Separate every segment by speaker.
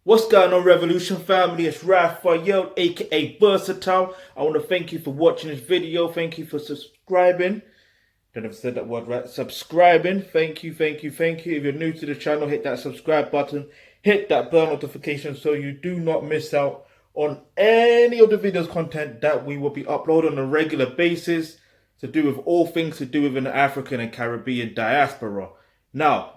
Speaker 1: What's going on, Revolution family? It's Raphael, aka Versatile. I want to thank you for watching this video. Thank you for subscribing. Don't know if I said that word right. Subscribing. Thank you. If you're new to the channel, hit that subscribe button. Hit that bell notification so you do not miss out on any of the videos content that we will be uploading on a regular basis to do with all things to do with the African and Caribbean diaspora. Now,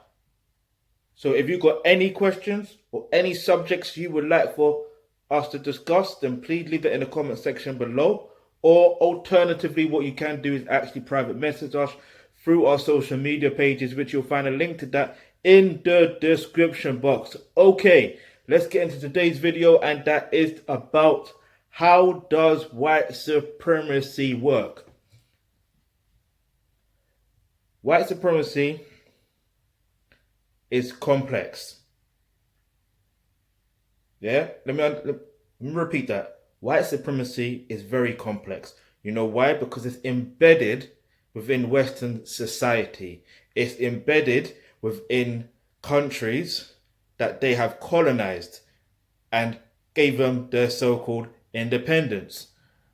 Speaker 1: so if you've got any questions or any subjects you would like for us to discuss, then please leave it in the comment section below. Or alternatively, what you can do is actually private message us through our social media pages, which you'll find a link to that in the description box. Okay, let's get into today's video, and that is about how does white supremacy work? White supremacy is complex. Yeah, let me repeat that. White supremacy is very complex. You know why? Because it's embedded within Western society. It's embedded within countries that they have colonized and gave them their so-called independence.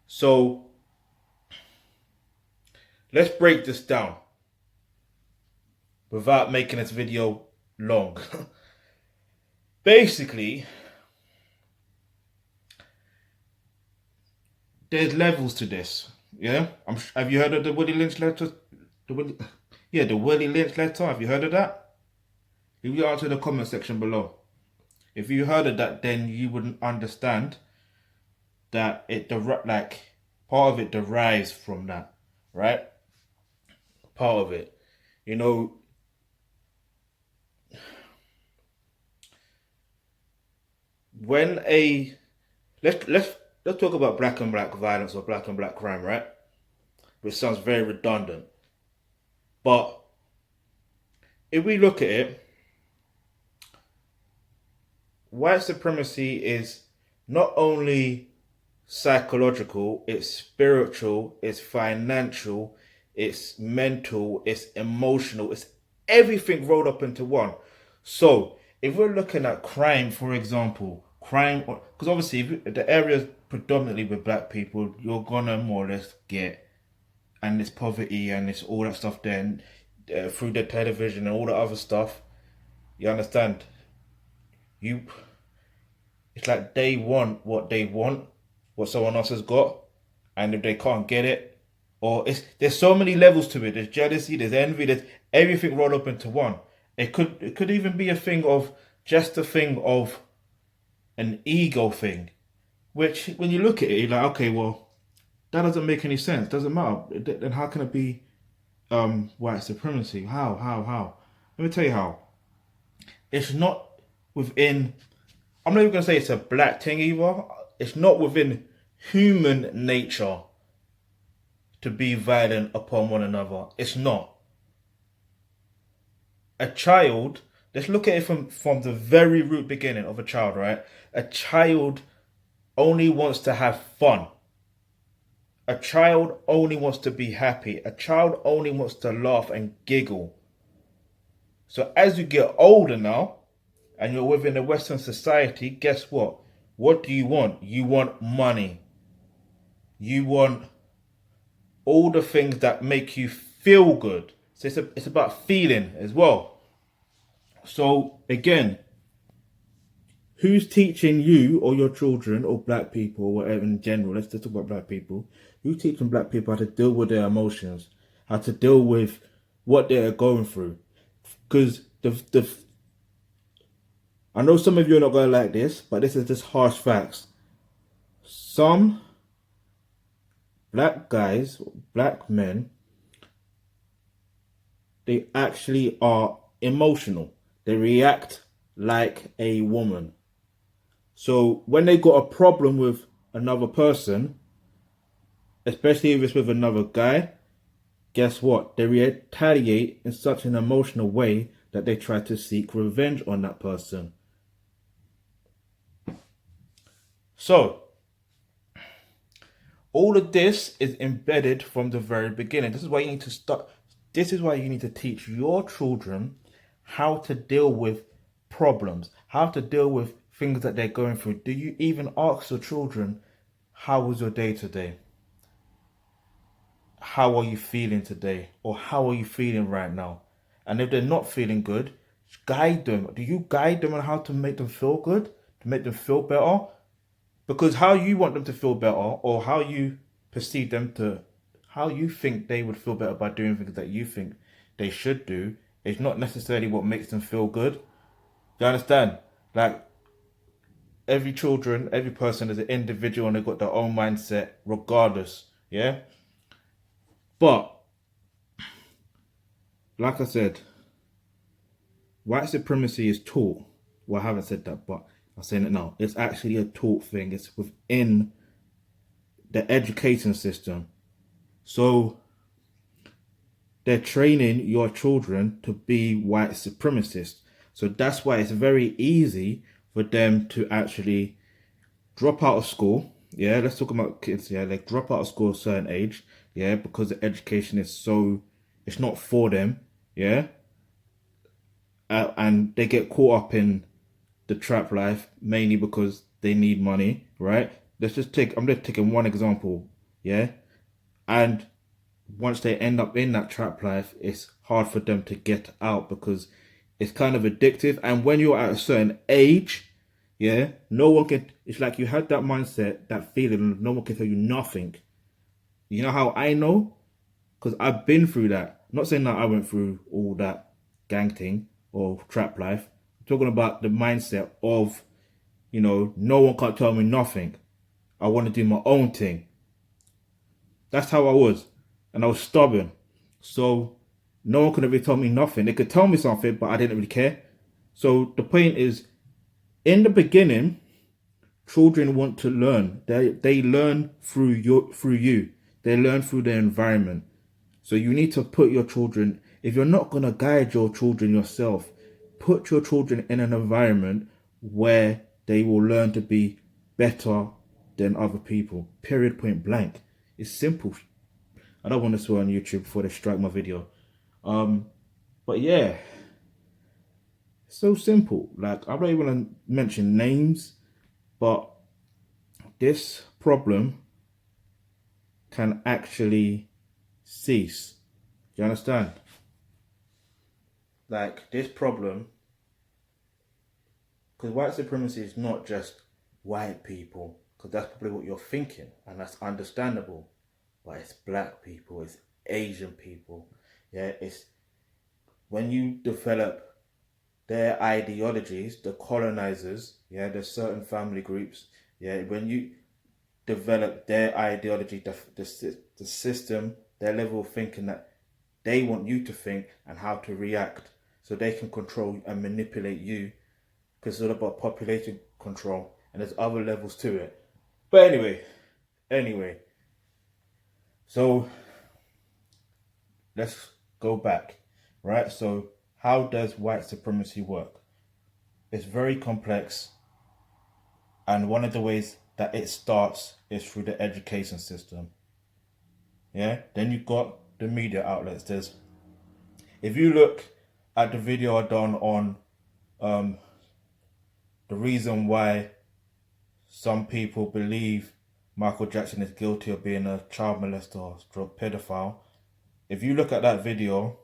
Speaker 1: So let's break this down without making this video long. Basically, there's levels to this. Yeah, have you heard of the Willie Lynch letter? The Willie Lynch letter. Have you heard of that? Leave your answer in the comment section below. If you heard of that, then you wouldn't understand that part of it derives from that, right? Part of it, you know. When let's talk about black and black violence or black and black crime, right? Which sounds very redundant. But if we look at it, white supremacy is not only psychological, it's spiritual, it's financial, it's mental, it's emotional, it's everything rolled up into one. So if we're looking at crime, for example, because obviously if the area is predominantly with black people, you're gonna more or less get, and it's poverty and it's all that stuff then through the television and all the other stuff, you understand, it's like they want what someone else has got, and if they can't get it, or there's so many levels to it. There's jealousy, there's envy, there's everything rolled up into one. It could even be a thing of an ego thing, which when you look at it, you're like, okay, well, that doesn't make any sense. Doesn't matter. Then how can it be white supremacy? How? Let me tell you how. It's not within. I'm not even gonna say it's a black thing either. It's not within human nature to be violent upon one another. It's not. A child, let's look at it from the very root beginning of a child, right? A child only wants to have fun. A child only wants to be happy. A child only wants to laugh and giggle. So as you get older now, and you're within a Western society, guess what? What do you want? You want money. You want all the things that make you feel good. So it's about feeling as well. So again, who's teaching you or your children or black people or whatever in general? Let's just talk about black people. Who's teaching black people how to deal with their emotions, how to deal with what they're going through? Because I know some of you are not going to like this, but this is just harsh facts. Some black guys, black men, they actually are emotional. They react like a woman. So when they got a problem with another person, especially if it's with another guy, guess what? They retaliate in such an emotional way that they try to seek revenge on that person. So all of this is embedded from the very beginning. This is why you need to start. This is why you need to teach your children how to deal with problems, how to deal with things that they're going through, do you even ask your children, how was your day today? How are you feeling today? Or how are you feeling right now? And if they're not feeling good, guide them. Do you guide them on how to make them feel good? To make them feel better? Because how you want them to feel better, or how you perceive them to, how you think they would feel better by doing things that you think they should do, is not necessarily what makes them feel good. You understand? Like, every person is an individual and they've got their own mindset regardless. Yeah? But, like I said, white supremacy is taught. Well, I haven't said that, but I'm saying it now. It's actually a taught thing. It's within the education system. So they're training your children to be white supremacists. So that's why it's very easy for them to actually drop out of school. Yeah, let's talk about kids. Yeah, they drop out of school at a certain age. Yeah, because the education is so, it's not for them. Yeah. And they get caught up in the trap life mainly because they need money, right? I'm just taking one example. Yeah. And once they end up in that trap life, it's hard for them to get out because it's kind of addictive. And when you're at a certain age, yeah, no one can, it's like you had that mindset, that feeling, no one can tell you nothing. You know how I know? Because I've been through that. I'm not saying that I went through all that gang thing or trap life. I'm talking about the mindset of, no one can't tell me nothing. I want to do my own thing. That's how I was. And I was stubborn. So no one could ever tell me nothing. They could tell me something, but I didn't really care. So the point is, in the beginning, children want to learn. They learn through you. They learn through their environment. So you need to put your children, if you're not going to guide your children yourself, put your children in an environment where they will learn to be better than other people. Period, point blank. It's simple. I don't want to swear on YouTube before they strike my video. But yeah, it's so simple. Like, I'm not even going to mention names, but this problem can actually cease. Do you understand? Like, this problem, because white supremacy is not just white people, because that's probably what you're thinking, and that's understandable. But it's black people, it's Asian people. Yeah, it's when you develop their ideologies, the colonizers, yeah, there's certain family groups, yeah, when you develop their ideology, the system, their level of thinking that they want you to think and how to react, so they can control and manipulate you, because it's all about population control, and there's other levels to it. But anyway, so let's go back, right? So how does white supremacy work? It's very complex, and one of the ways that it starts is through the education system. Yeah, then you've got the media outlets. If you look at the video I done on the reason why some people believe Michael Jackson is guilty of being a child molester or stroke pedophile, if you look at that video,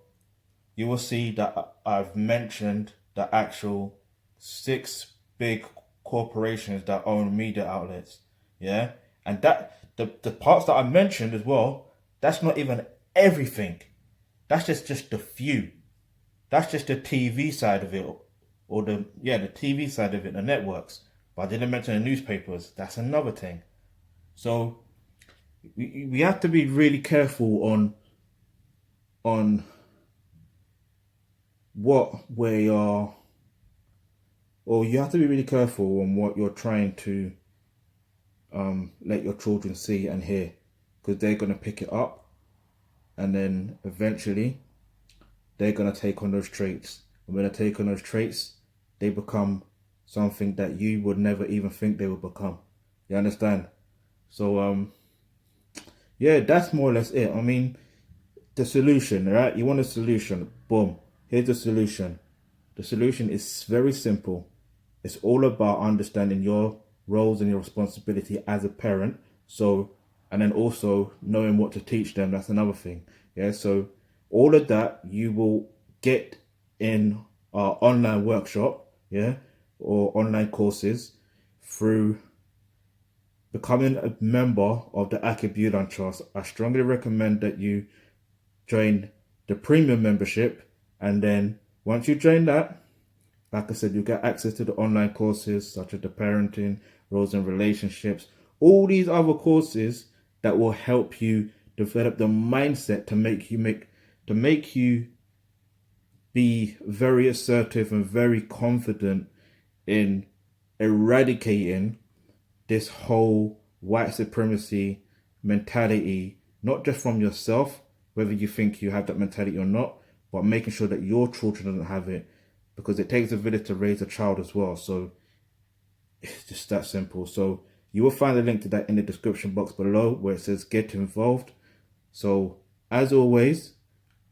Speaker 1: you will see that I've mentioned the actual 6 big corporations that own media outlets. Yeah, and that the parts that I mentioned as well, that's not even everything. That's just the few. That's just the TV side of it, or the TV side of it, the networks. But I didn't mention the newspapers. That's another thing. So we have to be really careful on what we are, or you have to be really careful on what you're trying to let your children see and hear, because they're going to pick it up, and then eventually they're going to take on those traits. And when they take on those traits, they become something that you would never even think they would become. You understand? So yeah, that's more or less it. I mean, the solution, right? You want a solution. Boom. Here's the solution. The solution is very simple. It's all about understanding your roles and your responsibility as a parent. So, and then also knowing what to teach them. That's another thing. Yeah. So all of that you will get in our online workshop. Yeah. Or online courses through becoming a member of the Onochie-Obayuwana Trust. I strongly recommend that you join the premium membership, and then once you join that, like I said, you get access to the online courses such as the parenting, roles and relationships, all these other courses that will help you develop the mindset to make you be very assertive and very confident in eradicating this whole white supremacy mentality, not just from yourself, whether you think you have that mentality or not, but making sure that your children don't have it, because it takes a village to raise a child as well. So it's just that simple. So you will find a link to that in the description box below where it says get involved. So as always,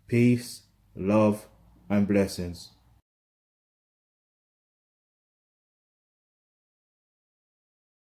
Speaker 1: peace, love, and blessings.